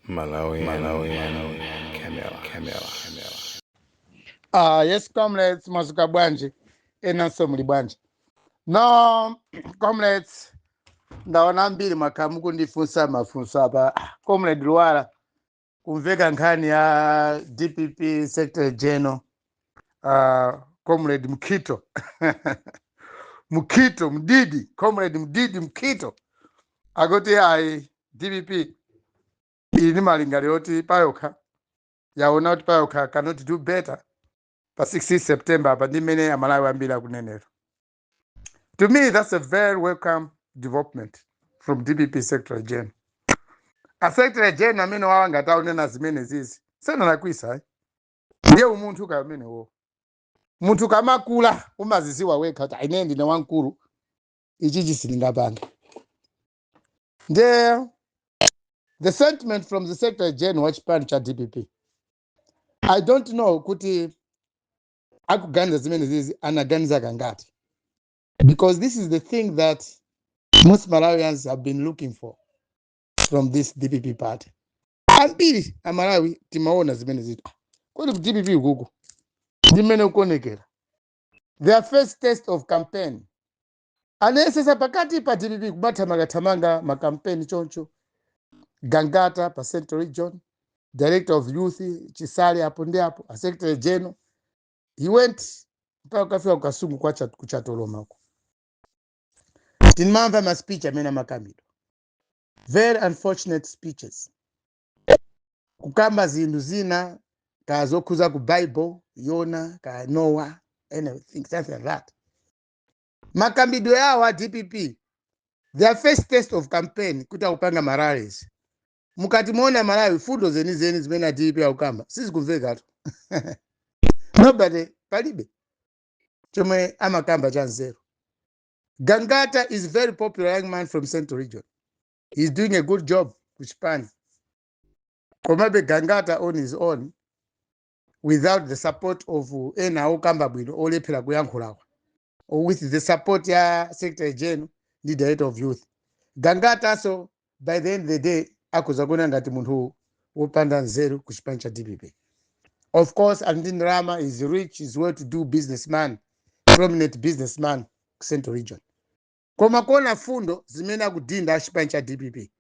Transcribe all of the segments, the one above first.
Malawian Camera. Yes, comrades, Masuka Bwanji, Enanso Muli Bwanji. No, comrades, ndaona mbili makamu kundifunsa mafunso hapa. Comrade Luwala, kumveka nkhani ya DPP Secretary General, Comrade Mkito. Mkito, Mdidi, Comrade Mdidi Mkito. Agoti ai DPP, ili malingali oti payoka. Yaona oti payoka cannot do better. Pa 16 September, but nimene amalawi ambila kunenero. To me, that's a very welcome development from DPP Secretary General. A Secretary General amene wawangata unena zimene zizi. Sena nakwisa, ndiye umuntu kamene wo. Muntu kamakula umaziziwa weka kuti ine ndine wankulu ichichi silingapanga. The sentiment from the Secretary General wachipani cha DPP. I don't know kuti akuganiza zimene zizi anaganiza kangati. Because this is the thing that most Malawians have been looking for from this DPP party. Ambili Malawi timaona zimene zitu. Kweli DPP ukuku. Dimene ukonekera. Their first test of campaign. Anesesa pakati pa DPP kubata magatamanga makampeni choncho. Gangata pa Central Region. Director of Youth Chisali hapo ndi hapo. A Secretary General. He went mpaka kafika kukasungu kwa kuchatoloma huko. Tinimamba ma speech amena makamido. Very unfortunate speeches. Kukamba zindu zina, kazokuza ku Bible, Yona, ka Noah, anything, something like that. Makamido yawa DPP, their first test of campaign, kuta upanga marales. Mukati mwona Malawi, fundo zeni zimena DPP ya ukamba. Sisi kuvega tu. Nobody, palibe. Chome amakamba chanzero. Gangata is a very popular young man from Central Region. He's doing a good job with Pani. Komabe Gangata on his own, without the support of Ena Okambabwino, Ole Pelaguyankulawa, or with the support ya Secretary General, the Director of Youth. Gangata, so by the end of the day, akuzaguna ngati muntu upanda nzeru kuchipancha DPP. Of course, Andin Rama is rich, is well-to-do businessman, prominent businessman, Central Region. Koma kona fundo zimena kudinda chipancha DPP.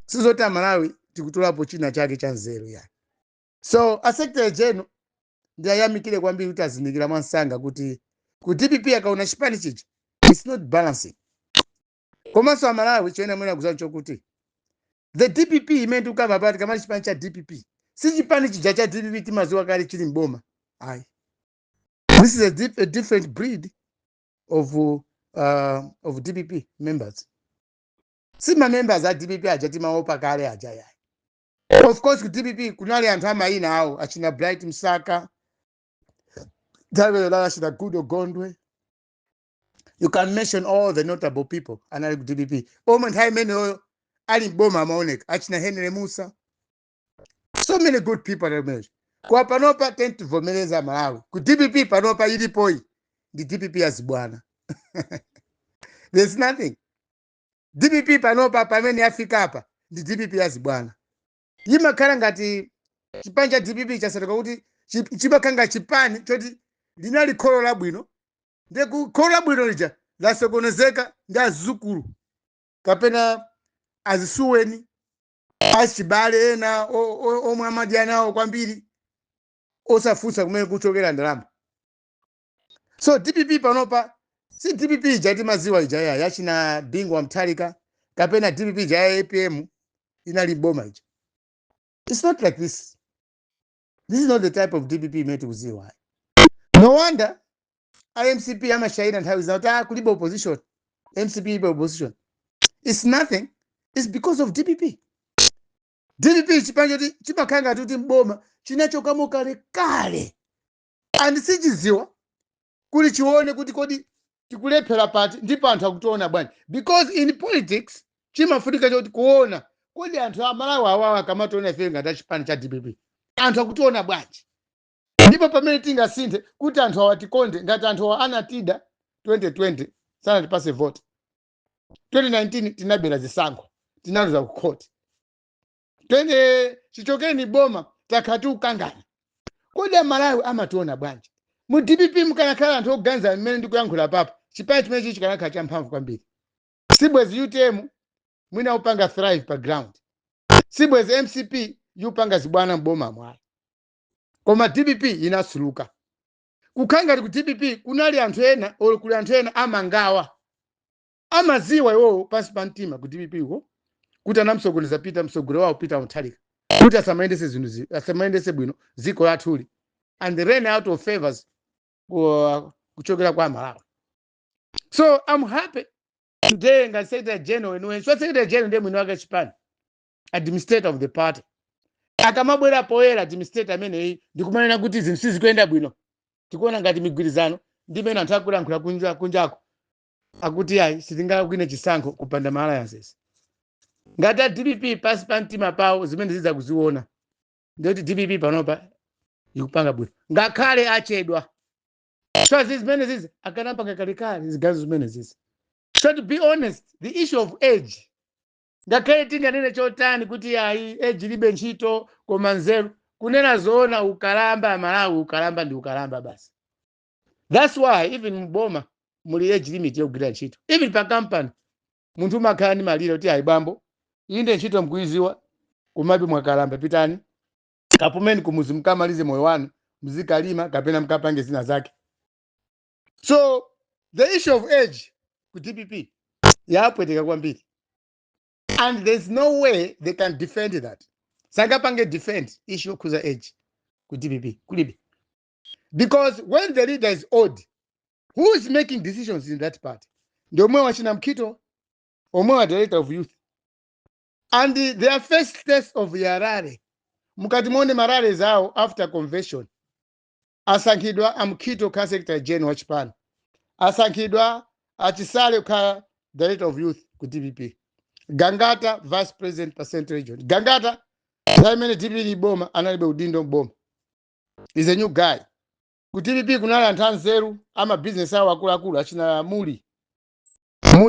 Sizota Malawi tikutulapo china chake cha nzeru ya. So a Secretary General ndiye yamikile kwambiri kuti azindikira mwansanga kuti ku DPP akaona chipani chichi it's not balancing. Koma so Malawi chena mwena kuzancho kuti the DPP imene ukava pati kama chipani cha DPP si chipani chija cha DPP timaziwa kali chili mboma. Ayi. This is a different breed of DPP members. Sima members at DPP ajatima opa kale ajaya. Of course, DPP kunali antama ina hao achina Bright Msaka, David Olala achina Gudo Gondwe. You can mention all the notable people anali DPP. Moment hai many ali boma maonek achina Henry Musa. So many good people are made. Kwa panopa tend to vomeleza Malawi. Ku DPP panopa ilipoi. The DPP azibwana. There's nothing. DPP panopa pamene afika hapa. The DPP azibwana. Yima karangati chipanja DPP chasatoka kuti chibakanga chipani choti linali kholo labwino. Nde ku kholo labwino lija lasokonezeka ndi azukulu. Kapena azisuweni. Achibale ena omwe amadianawo kwambiri. Osafusa kumene kuchokera ndalama. So DPP panopa si DPP ijati maziwa ijaya yachina Bingwa Mtalika kapena DPP ijaya APM inali boma ija. It's not like this. This is not the type of DPP made to ziwa. No wonder IMCP ama shahida and how is not kuliba opposition. MCP opposition. It's nothing. It's because of DPP. DPP chipanjoti chipakanga tuti mboma chinachoka mokale kale. And sichiziwa kuli chione kuti kodi tikulephera pati ndipo anthu akutoona bwanji. Because in politics chimafunika choti kuona kodi anthu amalawi awawa kamatoona ife ngati chipani cha DPP. Anthu akutoona bwanji. Ndipo pamene tingasinthe kuti anthu awatikonde ngati anthu anatida 2020 sana tipase vote. 2019 tinabera zisankho. Tinaluza ku court. twende chichokeni boma takati ukangana kodi Malawi amationa bwanji mu DPP mukanakhala anthu oganiza mmene ndikuyankhula papa chipani chimene chichi chikanakhala champhamvu kwambiri sibwezi UTM mwina upanga thrive pa ground sibwezi MCP yupanga zibwana mboma mwala koma DPP inasuluka kukhanga ku DPP kunali anthu ena kuli anthu ena amangawa amaziwa iwowo pansi pa mtima ku DPP uko kuti anamsogoneza Peter msogolero wawo Peter Mutharika kuti asamayendese zinthu asamayendese bwino ziko lathuli and they ran out of favors kuchokera kwa Malawi. So I'm happy today nga Secretary General when Secretary General ndiye mwini wake chipani administrator of the party akamabwera poera administrator amene ndikumanena kuti zinthu sizikuyenda bwino tikuona ngati migwirizano ndimene anthu akulankhula kunjako akuti ayi sitingakugwine chisankho kupanda ma-alliances ngati DPP pasi pa mtima pawo zimene ziza kuziona ndikuti DPP panopa ikupanga bwino ngakhale achedwa so zimene zizi akanapanga kalekale zigazo zimene zizi. So to be honest, the issue of age ngakhale tinganene chotani kuti ayi age libe ntchito koma nzeru kunena zoona ukalamba Malawi ukalamba ndi ukalamba basi. That's why even mboma muli age limit yogwira ntchito even pa company munthu umakhala ndi malire kuti ayi bambo inde ntchito mkuiziwa kumabe mwakalamba pitani kapumeni kumuzi mkamalize moyo wanu mzikalima kapena mkapange zina zake. So the issue of age ku DPP yapweteka kwambiri and there's no way they can defend that. Sangapange defend issue okuza age ku DPP kulibe because when the leader is old who is making decisions in that party ndio omwe wachina Mkhito omwe wa director of youth and their first test of Yarare mukati mwone marare zao after convention asankhidwa Amkhito ka Secretary General wa chipani asankhidwa achisale ka director of youth ku DPP Gangata vice president pa Central Region. Gangata zaimene DPP boma analibe udindo boma is a new guy ku DPP kunali anthu anzeru ama business awo akuluakulu achina Muli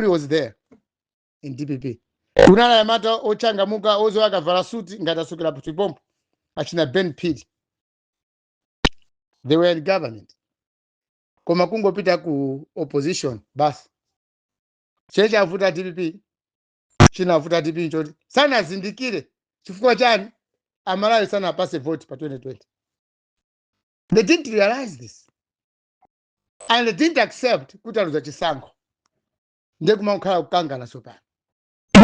was there in DPP kunali amata ochangamuka ozo akavala suti ngati asukira putipompo achina Ben Pitt they were in government koma kungopita ku opposition basi checha avuta DPP chinavuta DPP nchoti sana zindikire chifukwa chani Amalawi sana apase vote pa 2020. They didn't realize this and they didn't accept kuti aluza chisankho ndekumakhala kukangana sopano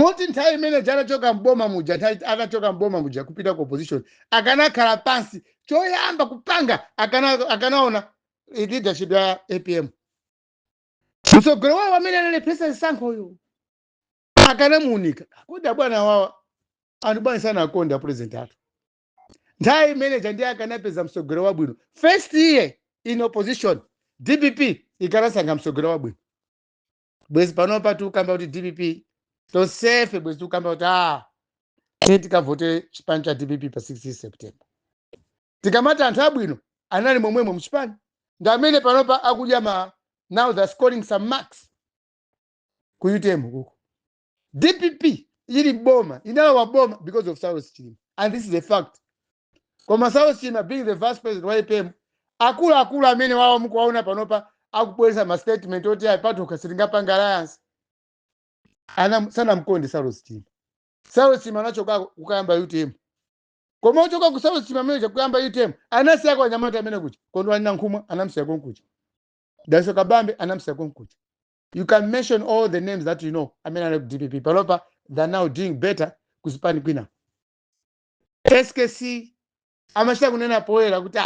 moti nthawi imene anachoka mboma muja atachoka mboma muja kupita ku opposition akanakhala pansi choyamba kupanga akanaona leadership ya APM msogolero wawo amene analepesa chisankho uyu akanamuunika kuda bwana wawa anthu bwana sana akonda president athu nthawi imene ndiye akanapeza msogolero wabwino first year in opposition DPP ikanasanga msogolero wabwino bwezi panopa tukamba kuti DPP tosefe bwezi tukamba kuti tikavote chipani cha DPP pa 16 September tikamata anthu abwino anali momwemo mchipani ndamene panopa akudya now they're scoring some marks ku UTM huko DPP ili boma inalowa boma because of Cyrus Chilima and this is a fact koma Cyrus Chilima being the vice president wa APM akulu amene wawo mukuwaona panopa akubweza ma statement oti apato ukasiringapanga alliance sana mkonde Cyrus Chilima. Cyrus Chilima anachoka kukayamba UTM koma uchoka ku Cyrus Chilima amene kuyamba UTM anasiya kwa Nyamata amene kucha kondo alina nkhumwa anamsiya konkucha Daso Kabambe anamsiya konkucha. You can mention all the names that you know amene DPP panopa they're now doing better kusipani kwina SKC amashita kunena poera kuti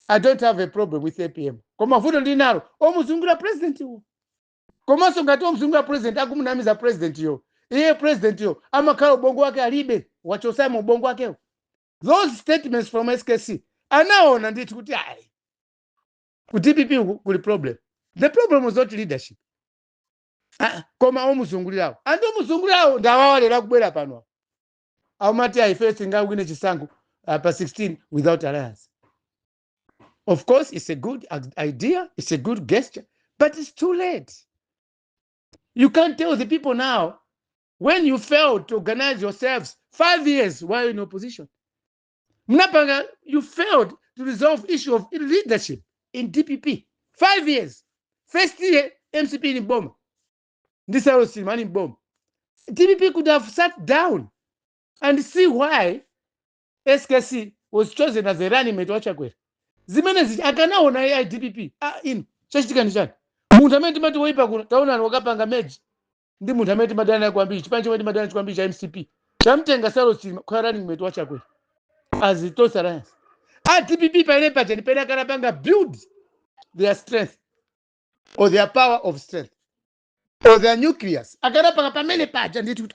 I don't have a problem with APM koma vuto ndinalo omuzungula president yo koma so ngati omuzungula president akumunamiza president yo iye president yo amakhala ubongo wake alibe wachosama ubongo wake. Those statements from SKC anaona nditi kuti ku DPP kuli problem. The problem was not leadership koma omuzungulirawo and omuzungulirawo ndawawalera kubwera pano amati aifesi ngawine chisankho pa 16 without alliance. Of course, it's a good idea, it's a good gesture, but it's too late. You can't tell the people now, when you fail to organize yourselves 5 years while in opposition. Mnapanga, you failed to resolve issue of leadership in DPP. 5 years. First year, MCP in Boma. This was in Boma. DPP could have sat down and see why SKC was chosen as a running mate wa Chakwera. Zimene akanaona AI DPP in chachitika ndishani. Munthu amene timati woipa kuno taona wakapanga meji. Ndi munthu amene timadana kwambiri chipani chomwe timadana kwambiri cha MCP. Tamtenga Salo Chilima kwa running mate wa Chakwera. As it was alliance. DPP pale pacha nipenda kanapanga build their strength or their power of strength or their nucleus. Akanapanga pamene pacha nditu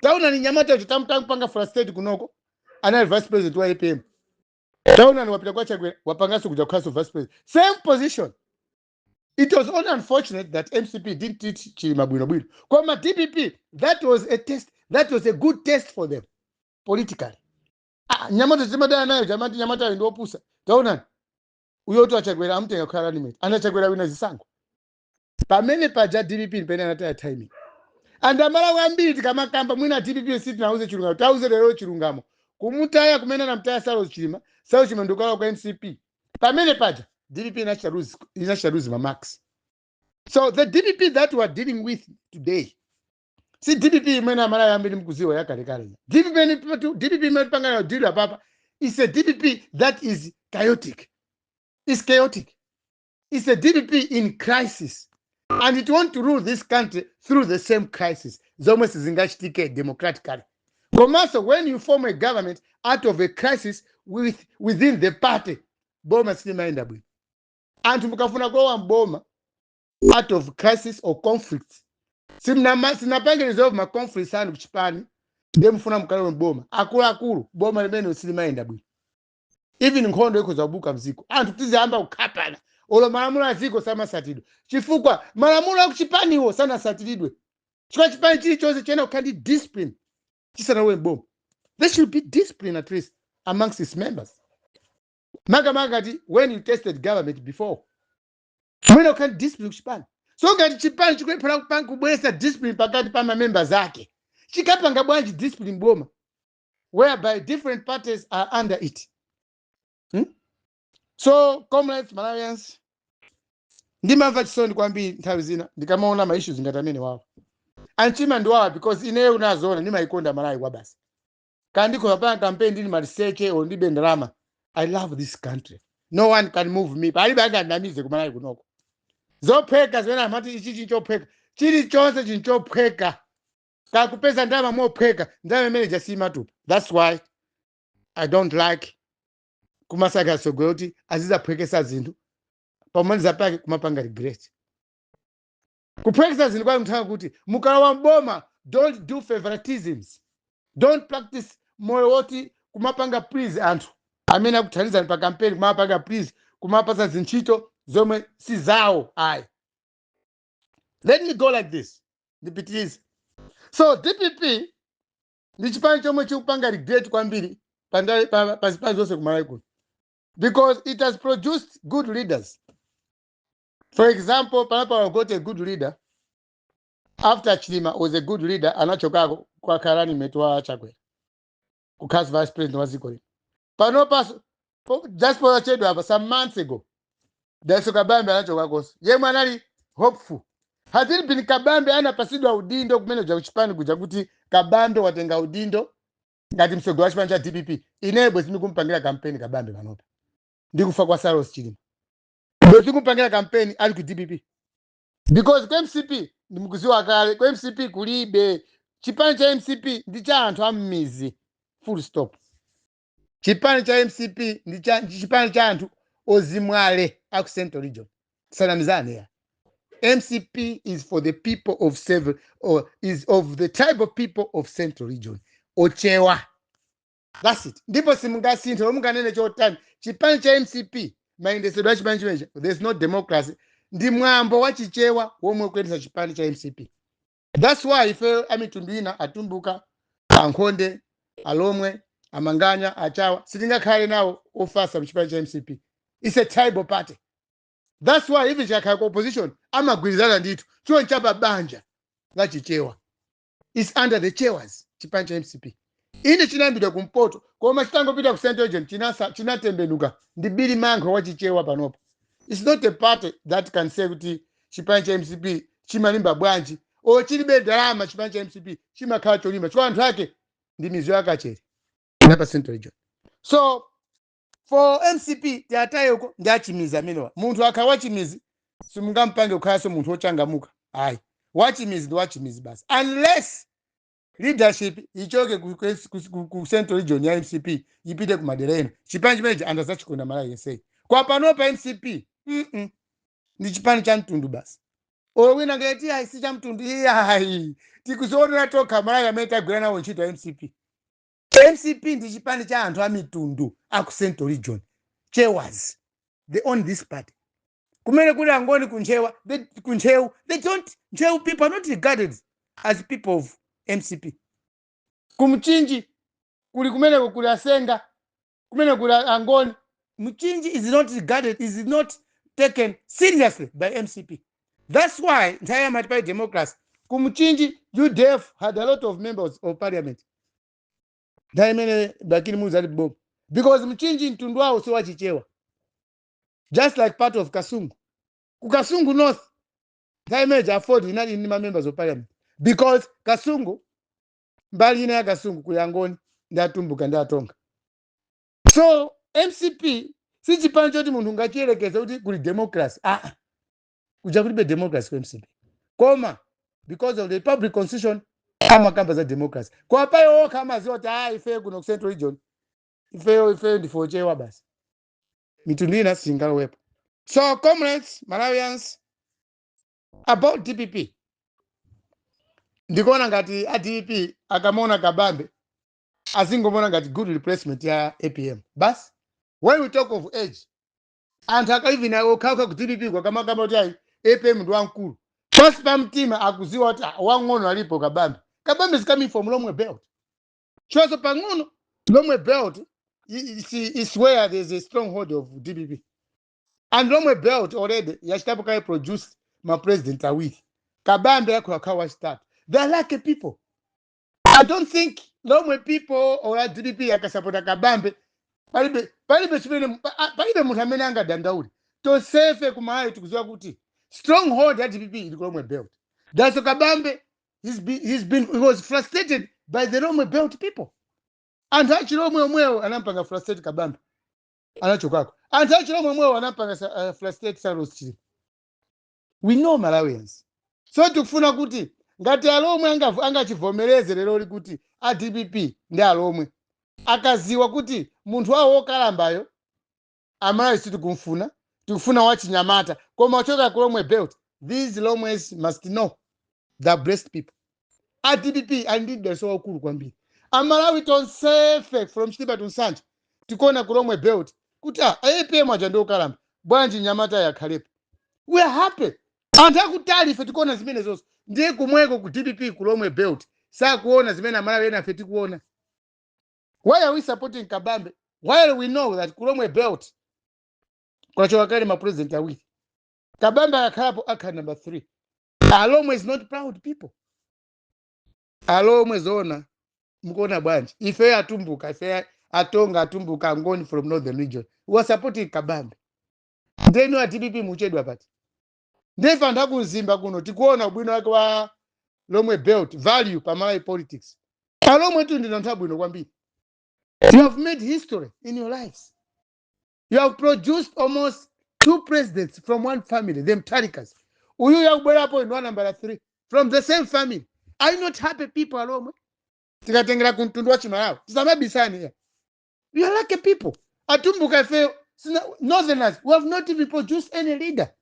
tauna ni Nyamata chitamtanga frustrate kunoko. Anali vice president wa APM. Tauna ni wapita kwa Chakwera wapangaso kuja kwa vice president. Same position. It was only unfortunate that MCP didn't teach Chilima bwino. Kwa ma DPP, that was a test. That was a good test for them politically. Nyamata zimadana nayo Nyamata ndio opusa. Taona uyo to Chakwera amtenga kwa running mate. Ana Chakwera wina zisango. Pamene paja DPP nipenda nataya timing. Andamala wambiri tikamakamba mwina DPP siti nauze chilungamo. Tauze lero chilungamo. Kumutaya kumena na mtaya Salo Chilima. Salo Chilima ndokala kwa MCP. Pamene paja DPP inasha lose max. So the DPP that we are dealing with today. See DPP mwena mara yambiri mkuziwa ya kare. DPP mwepanga na deal papa. It's a DPP that is chaotic. It's chaotic. It's a DPP in crisis. And it wants to rule this country through the same crisis. Zomwe zingashitike democratically. So when you form a government out of a crisis within the party, Boma silimaenda bwi. Antu mukafuna kwa Boma out of crisis or conflict. Sinapanga resolve ma conflict sana kuchipani. Ndiye mfuna mkalo Boma. Akulu Boma limene silimaenda bwi. Even nkhondo iko zabuka mziko. Antu tizamba ukapana. Olo malamulo aziko sama satido. Chifukwa malamulo akuchipaniwo sana satilidwe. Chikwa chipani chili chose chena ukandi discipline. Chisana we Boma. There should be discipline at least amongst its members. Magati, when you tested government before, when you can't discipline Chipani. So gati Chipani chikwe pala kupanga kubwesa discipline pakati pa members zake. Chikapanga bwanji discipline Boma, whereby different parties are under it. So, comrades, Malawians, ndimamva chisoni kwambiri nthawi zina ndikamaona ma issues ngatamene wawo. Anchima ndiwawa because ineyo unazoona ndimaikonda Malawi kwa basi. Kandiko yapanga campaign ndini maliseche or ndibe ndalama. I love this country. No one can move me. Pali banga ndamize kumalawi kunoko. Zopheka zwena amati ichi chinchopheka. Chili chonse chinchopheka. Kakupeza ndama mopheka. Ndama manager simatupa. That's why I don't like kumasaka sogoti aziza phekesa zinthu. Pamaliza pake kumapanga regret. Kuphekesa zinthu kwa mthanga kuti mukala wa Boma, don't do favoritisms. Don't practice moyo woti kumapanga please anthu. Amena kuthandiza pa campaign kumapanga please kumapasa zinchito zomwe si zawo ayi. Let me go like this. DPTs. So DPP ndi chipani chomwe chikupanga regret kwambiri pa zonse kumalawi kuno. Because it has produced good leaders. For example, Panapa got a good leader. After Chilima was a good leader, anachokako kwa karani metwa Chakwera. Kukas vice president wa Zikoli. Panopa, just for a some months ago, there's a Kabambe anachokako. Ye mwanali hopeful. Has it been Kabambe ana pasidwa udindo kumeneja uchipani kujakuti Kabambe watenga udindo ngati msogo wa chipani cha DPP. Inebo simi kumpangira kampeni Kabambe Panopa. Ndikufa kwa Salo Chilima. Besi kumpangira kampeni ali ku DPP. Because kwa MCP ndi mkuziwa kale, kwa MCP kulibe chipani cha MCP ndi cha anthu ammizi. Full stop. Chipani cha MCP ndi chipani cha anthu ozimwale aku Central Region. Sanamizane ya. MCP is for the people of several, or is of the tribe of people of Central Region. Ochewa. That's it. Ndipo simungasintha omunganene chotani. Chipani cha MCP mayendesedwa chipani chimenechi. There's no democracy. Ndi mwambo wa chichewa womwe kuendesa chipani cha MCP. That's why ife amitunduina atumbuka ankhonde alomwe amanganya achawa sitingakhale nawo ofasa mchipani cha MCP. It's a tribal party. That's why even chakha opposition amagwirizana ndithu chiwo nchapa banja la chichewa. It's under the chewers. chipani cha MCP ine chinambira kumpoto koma chitangopita ku Central Region chinatembenuka ndi Billy Mankho wachichewa panopo. It's not a party that can say kuti chipani cha MCP chimalimba bwanji o chilibe drama chipani cha MCP chimakhala cholimba chifukwa anthu ake ndi mizu yakachere pa Central Region. So for MCP tiataye uko ndi achimizi amenewa munthu akhala wachimizi simungampange kukhalanso munthu ochangamuka ayi wachimizi ndi wachimizi basi unless leadership ichoke ku Central Region ya MCP ipite ku madereno chipani chimenechi andazachikonda Malawi yese kwa panopa MCP ndi chipani cha mtundu basi wina ngati ayi si cha mtundu ayi tikuzoonera tokha Malawi amene tagwira nawo ntchito ya MCP. MCP ndi chipani cha anthu a mitundu aku Central Region chewas they own this party kumene kuli angoni kunchewa they don't nchewu people are not regarded as people of MCP. Kumchinji kuli kumeneko kuli asenga kumene kuli angoni Mchinji is not regarded, is not taken seriously by MCP. That's why entire multiparty democracy Kumchinji UDF had a lot of members of parliament because Mchinji mtundu wao si wachichewa just like part of Kasungu. Kasungu North Diamond afford inali ni members of parliament because Kasungu mbali ina ya Kasungu kuyangoni ndatumbuka ndatonga. So MCP si chipani choti munthu ngachiyerekeza kuti kuli democracy kuja kulibe democracy kwa MCP koma because of the public constitution amakamba za democracy kwa payo okha amaziwa kuti ife kuno ku Central Region ife ndifochewa basi mitundu ina singalowepo. So comrades Malawians about DPP ndikuona ngati a DPP akamona kabambe azingomona ngati good replacement ya APM basi. When we talk of age anthu akaivina okhaukha ku DPP kwa kamakamba kuti APM ndi wankulu pasi pa mtima akuziwa kuti wang'ono alipo kabambe is coming from Lomwe Belt. Choso pang'ono Lomwe Belt is where there's a stronghold of DPP and Lomwe Belt already yachitapo kai produce my president awiri kabambe yakho start. They're lucky people. I don't think Lomwe people or DPP yakasapota kabambe palibe chimene palibe munthu amene angadandaule tosefe kumalawi tikuziwa kuti stronghold ya DPP ili Lomwe Belt. That's kabambe he was frustrated by the Lomwe Belt people. Anthu achilomwe omwewo anampanga frustrated kabambe anachokako. Anthu achilomwe omwewo anampanga frustrated Salos Chilima. We know Malawians. So tikufuna kuti ngati alomwe angachivomereze lero kuti a DPP ndi alomwe akaziwa kuti munthu wawo wokalambayo Amalawi sitikumfuna tikufuna wachinyamata koma ochoka ku Lomwe Belt. These Lomwes must know the blessed people. A DPP alindidwa so wakulu kwambiri Amalawi tonsefe from Chitima to Nsanje tikona ku Lomwe Belt kuti APM aja ndi okalamba bwanji nyamata yakhalepo. We are happy. Anthu akutali ife tikona zimene zonse ndiye kumweko ku DPP ku Lomwe Belt sakuona zimene Amalawi ena afe tikuona. Why are we supporting kabambe while we know that ku Lomwe Belt kwachoka kale ma president awiri kabambe akhalapo akha number 3. Alomwe is not proud people. Alomwe zona mukona bwanji ife atumbuka ife atonga atumbuka ngoni from northern region we are supporting kabambe then wa DPP muchedwa pati ndefa anthu akuzimba kuno tikuona ubwino wake wa Lomwe Belt value pa Malawi politics. Alomwe tu ndi anthu abwino kwambiri. You have made history in your lives. You have produced almost 2 presidents from one family, them Tarikas. Uyu yakubwerapo in one number 3 from the same family. Are you not happy people alomwe? Tikatengera kumtundu wa Chimalawi. Tisamabisani here. You are like a people. Atumbuka ife northerners we have not even produced any leader.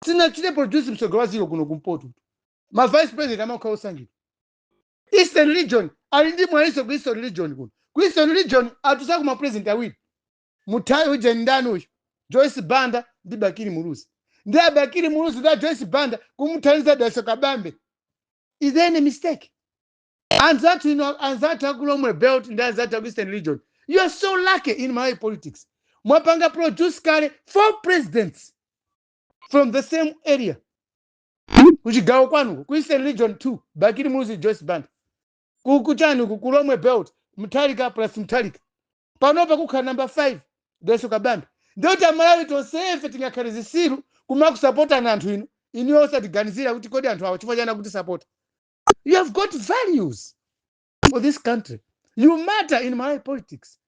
Sina chile produce msogolaziro kuno kumpoto. My vice president amakha osangidwa. Eastern region alindi mwaliso ku Eastern region kuno. Ku Eastern region atusaku ma president awiri. Mutayi uje ndani uyu Joyce Banda ndi Bakiri Muluzi. Ndiye Bakiri Muluzi ndi Joyce Banda kumuthandiza Daso Kabambe. Is there any mistake? And that you know, and that Lomwe Belt and that Eastern region. You are so lucky in my politics. Mwapanga produce kale 4 presidents from the same area. Kuchigawo kwanu ku Eastern region 2 Bakiri Muluzi Joyce Banda. Kukuchani kukulomwe belt Mutharika plus Mutharika panopa kukhala number 5 Daso Kabambe ndoti amalawi tonsefe tingakhale zisiru kumakusapota na anthu inu iniyo osatiganizira kuti kodi anthu awo chifukwa chani kuti support. You have got values for this country. You matter in my politics.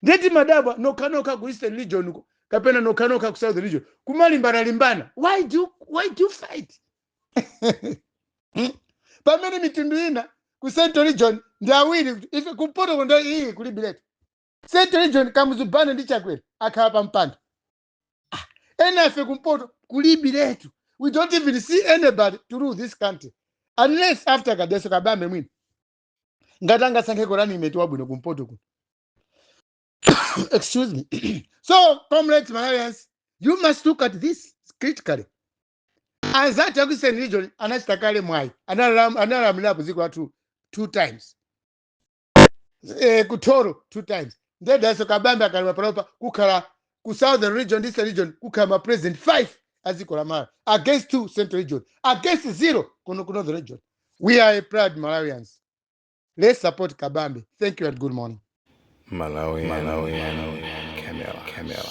Ndeti madabwa nokanoka ku Eastern Region kapena nokanoka ku South Region kumalimbana. Why do you fight? Pamene mitundu ina ku Central Region ndi awiri ife kumpoto ndo iyi kuli Bileto. Central Region kamuzubana ndi Chakwera akhala pa mpando. Ena ife kumpoto kuli Bileto. We don't even see anybody to rule this country unless after Daso Kabambe mwini. Ngatanga sankhe korani imetu wabwino kumpoto ku. Excuse me. So, comrades, Malawians, you must look at this critically. As that Eastern Region, anastakale mwai, analamila kuzikwa two times. Kutoro 2 times. Then Daso Kabambe akalima panopa kukhala ku Southern Region, Eastern Region, kukhala president 5 azikola mara against 2 Central Region, against 0 kuno the region. We are a proud Malawians. Let's support Kabambe. Thank you and good morning. Malawian camera.